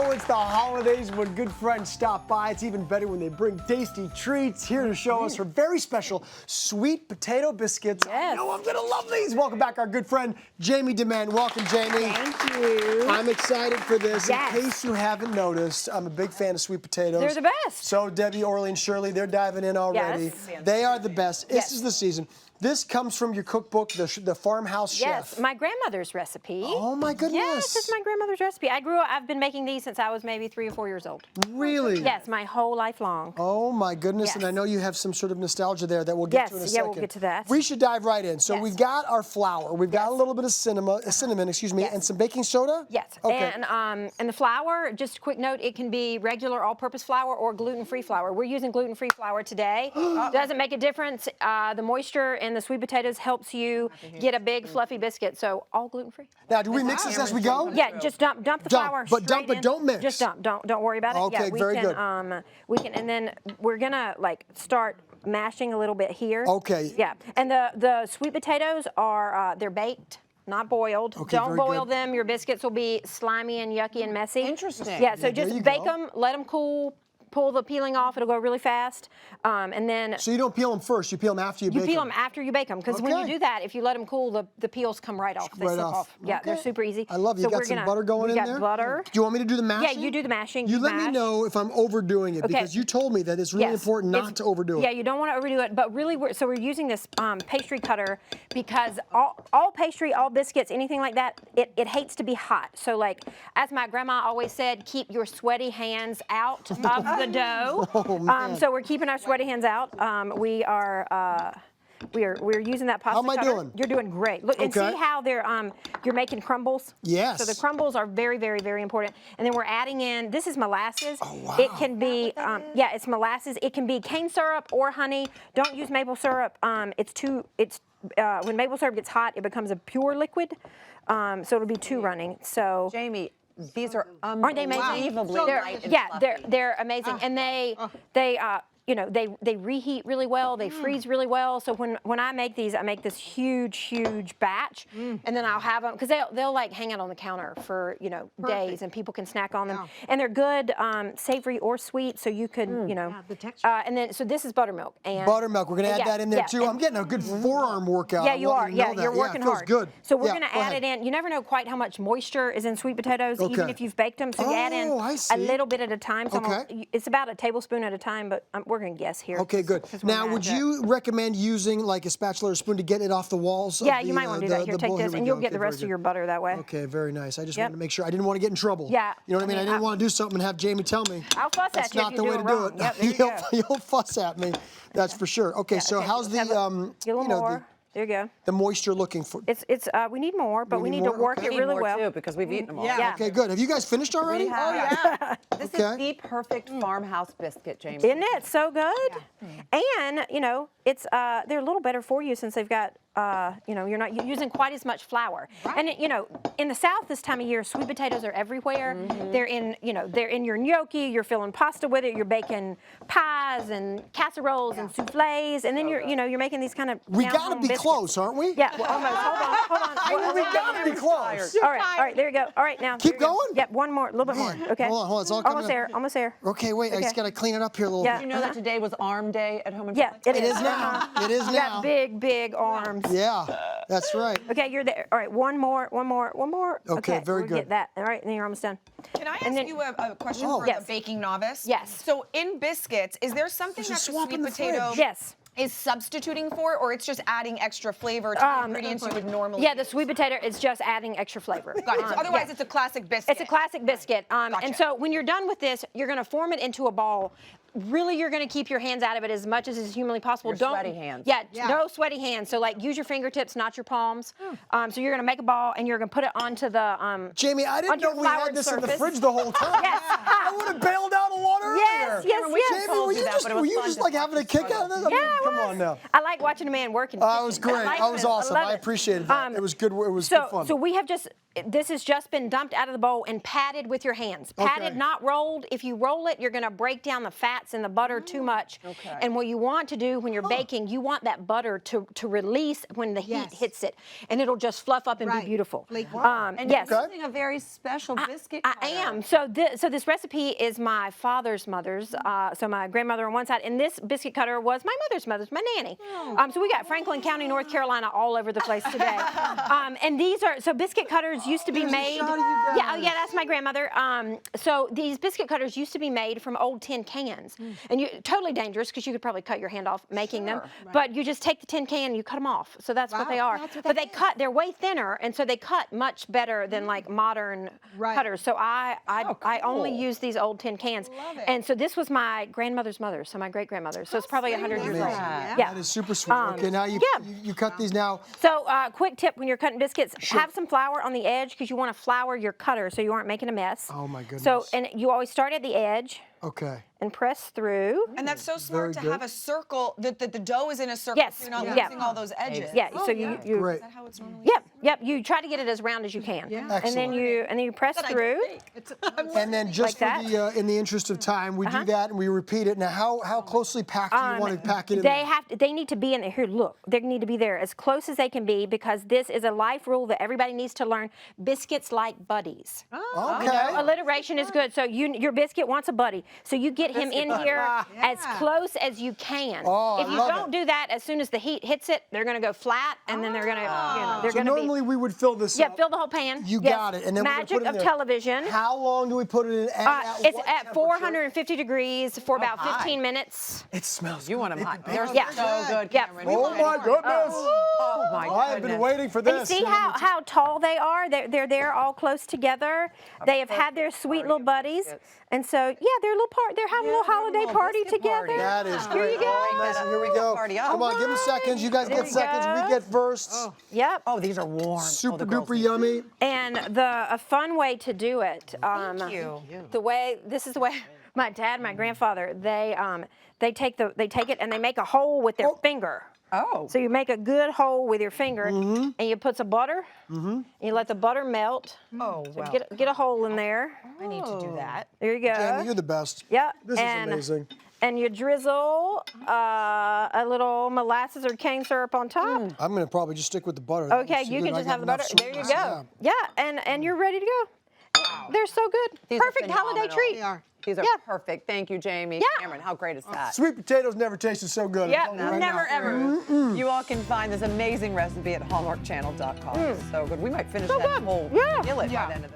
know it's the holidays when good friends stop by. It's even better when they bring tasty treats. Here to show us her very special sweet potato biscuits. Yes. I know I'm gonna love these. Welcome back, our good friend, Jamie DeMent. Welcome, Jamie. Thank you. I'm excited for this. Yes. In case you haven't noticed, I'm a big fan of sweet potatoes. They're the best. So Debbie, Orly, and Shirley, they're diving in already. Yes. They are the best. Yes. This is the season. This comes from your cookbook, the Farmhouse Chef. Yes, my grandmother's recipe. Oh my goodness. Yes, it's my grandmother's recipe. I've been making these since I was maybe 3 or 4 years old. Really? Yes, my whole life long. Oh my goodness, Yes. and I know you have some sort of nostalgia there that we'll get to in a Yes, second. yeah, we'll get to that. We should dive right in. So Yes. we've got our flour, we've got a little bit of cinnamon, Yes. and some baking soda? Yes, Okay. and the flour, just a quick note, it can be regular all-purpose flour or gluten-free flour. We're using gluten-free flour today. Doesn't make a difference. The moisture in the sweet potatoes helps you get a big fluffy biscuit, so all gluten-free. Now, do we mix this as we go? Yeah, just dump the flour. But dump straight it, in. don't mix. Just dump. Don't worry about it. Okay, yeah, very good. We can, and then we're gonna like start mashing a little bit here. Okay. Yeah, and the sweet potatoes are they're baked. Not boiled. Okay, Don't very boil good. them. Your biscuits will be slimy and yucky and messy. Interesting. Yeah, so Yeah, there you just bake go. them, let them cool, pull the peeling off. It'll go really fast. And then So you don't peel them first, you peel them after you bake them? you peel them after you bake them, because when you Okay. do that, if you let them cool, the peels come right off. They Right slip off. off. Yeah, they're Okay. super easy. I love you. So You got we're some gonna- butter going we in got there? butter. Do you want me to do the mashing? Yeah, you do the mashing. You let me mash. know if I'm overdoing it, Okay. because you told me that it's really Yes, important not it's- to overdo it. Yeah, you don't want to overdo it, but really, we're using this pastry cutter because all pastry, all biscuits, anything like that, it hates to be hot. So like, as my grandma always said, keep your sweaty hands out of the dough. Oh, man. So we're keeping our sweaty hands out. We're using that pasta How am I cutter. doing? You're doing great. Look and Okay. see how they're you're making crumbles. Yes. So the crumbles are very, very, very important. And then we're adding in. This is molasses. Oh, wow. It can be yeah, it's molasses. It can be cane syrup or honey. Don't use maple syrup. When maple syrup gets hot, it becomes a pure liquid. So it'll be too running. So. Jamie, these are Aren't they amazing? unbelievably light and Yeah, fluffy. they're amazing, and they reheat really well. They freeze really well. So when I make these, I make this huge batch, and then I'll have them because they'll like hang out on the counter for days, and people can snack on them. And they're good, savory or sweet, so you could the texture. And then so this is buttermilk and Buttermilk, we're gonna add yeah, that in there yeah, too. and- I'm getting a good forearm workout. Yeah, I you want are. to know Yeah, that. you're working it feels hard. good. So we're Yeah, gonna go add ahead. it in. You never know quite how much moisture is in sweet potatoes, even Okay. if you've baked them. So you add in I a see. little bit at a time. So Okay. it's about a tablespoon at a time, but we're gonna guess here. Okay, good. 'cause we're Now, mad would at it. you recommend using like a spatula or spoon to get it off the walls? Yeah, of you the, might want to do that. Here, the take bowl? this, we and go. you'll get Okay, the very rest of good. your butter that way. Okay, very nice. I just Yep. wanted to make sure. I didn't want to get in trouble. Yeah. You know what I mean? I I mean, didn't want to do something and have Jamie tell me. I'll fuss That's at you not if the you way do to it do wrong. it. Yep, there you go. You'll fuss at me. That's for sure. Okay, so Okay, how's the have a little more. There you go. the moisture looking for? It's we need more, but we need need to more? work Okay. it Need really more well. too, because we've eaten them all. Yeah. Okay, good. Have you guys finished already? We have. This Okay. is the perfect farmhouse biscuit, Jamie. Isn't it so good? And it's they're a little better for you since they've got you're not using quite as much flour. And in the South this time of year, sweet potatoes are everywhere. They're in your gnocchi. You're filling pasta with it. You're baking pies and casseroles and souffles, and then you're making these kind of We down gotta home be biscuits. close, aren't we? Yeah, well, almost. Hold on. We gotta be close. All right, there you go. All right, now. Keep there you go. going? Yep, one more, a little bit more. Man, Okay. hold on, it's all coming Almost there. Okay, wait. I just Okay. gotta clean it up here a little Yeah. bit. You know that today was Arm Day at home? Yeah, It is now. It is You now. got big arms. Yeah, that's right. Okay, you're there. All right, one more. Okay, very we'll good. Get that. All right, and then you're almost done. Can I ask And then- you a question Oh. for Yes. the baking novice? Yes. So in biscuits, is there something There's a that the swamp in sweet the potato fridge. Yes. is substituting for, or it's just adding extra flavor to the ingredients you would normally Yeah, the use? sweet potato is just adding extra flavor. Got it. So otherwise, yeah. it's a classic biscuit. It's a classic biscuit. And Gotcha. so when you're done with this, you're going to form it into a ball. Really, you're going to keep your hands out of it as much as is humanly possible. Your sweaty hands. Yeah, no sweaty hands. So like use your fingertips, not your palms. So you're going to make a ball and you're going to put it onto the Jamie, I didn't onto know your we had floured this in the surface. fridge the whole time. Yes. I would have bailed out a lot earlier. Yes. Jamie, were you that, just, but it were was you fun just to like watch having a you kick struggle. out of this? I Yeah, mean, I come was. on now. I like watching a man work in the It was kitchen. great. like That was it. awesome. love I it. appreciated that. It was good. It was good fun. So we have this has just been dumped out of the bowl and patted with your hands. Patted, Okay. not rolled. If you roll it, you're going to break down the fat fats in the butter too much. Okay. And what you want to do when you're baking, you want that butter to release when the heat hits it, and it'll just fluff up and be beautiful. And yes. you're using a very special biscuit cutter. I am. So this recipe is my father's mother's. So my grandmother on one side, and this biscuit cutter was my mother's, my nanny. So we got Franklin County, North Carolina, all over the place today. And these are biscuit cutters used to be made. Yeah, oh yeah, that's my grandmother. So these biscuit cutters used to be made from old tin cans, and totally dangerous because you could probably cut your hand off making them. But you just take the tin can and you cut them off. So that's what they are. But they're way thinner, and so they cut much better than like modern cutters. So I only use these old tin cans. And so this was my grandmother's mother, so my great grandmother. So it's probably 100 years old. Yeah. That is super sweet. Okay, now you cut these now. So quick tip when you're cutting biscuits, have some flour on the edge because you want to flour your cutter so you aren't making a mess. Oh my goodness. So, and you always start at the edge. Okay. And press through. And that's so smart to Very have a circle, that the dough is in a circle, Yes. so you're not Yeah. losing all those edges. Yeah, so you Great. Is that how it's normally? Yep, you try to get it as round as you can. Yeah. And then you press through. And then just Like for the, in the interest of time, we do that and we repeat it. Now, how closely packed do you want to pack it in? They need to be in there. Here, look, they need to be there as close as they can be because this is a life rule that everybody needs to learn. Biscuits like buddies. Okay. Alliteration is good. So your biscuit wants a buddy. So you get him in here as close as you can. Oh, if you don't do that, as soon as the heat hits it, they're going to go flat, and then they're going to, they're So going to be. normally we would fill this Yeah, up. fill the whole pan. You Yes. got it. And then we're gonna Magic put it in of there. television. How long do we put it in? It's what at temperature? 450 degrees for about 15 minutes. It smells You good. want them hot. It- They're Yeah. so good, Yeah. Cameron. Oh my goodness. Oh my I have been goodness. waiting for And you this. see how tall they are? They're there all close together. They have had their sweet little buddies. And so, yeah, they're having a little holiday little party biscuit together. party. That is Here great. you go. Oh, listen, here we go. Party up. Come on, give them seconds. You guys There get we seconds. go. We get firsts. Yep. Oh, these are warm. Super the girls duper need yummy. And a fun way to do it. you. This is the way my dad, and my grandfather, they take it and they make a hole with their finger. Oh. So you make a good hole with your finger, and you put some butter. And you let the butter melt. Oh, wow. Get a hole in there. I need to do that. There you go. Jamie, you're the best. Yeah. This is amazing. And you drizzle a little molasses or cane syrup on top. I'm going to probably just stick with the butter. That Okay, looks you good. can I just got have the butter. enough There you sweetness. go. Yeah, and you're ready to go. They're so good. These are Perfect holiday phenomenal. treat. They are. These are Yeah. perfect. Thank you, Jamie. Yeah. Cameron, how great is that? Sweet potatoes never tasted so good. I'm Yeah, telling you right never now. ever. You all can find this amazing recipe at hallmarkchannel.com. So good. We might finish that good. whole Yeah. skillet by the end of the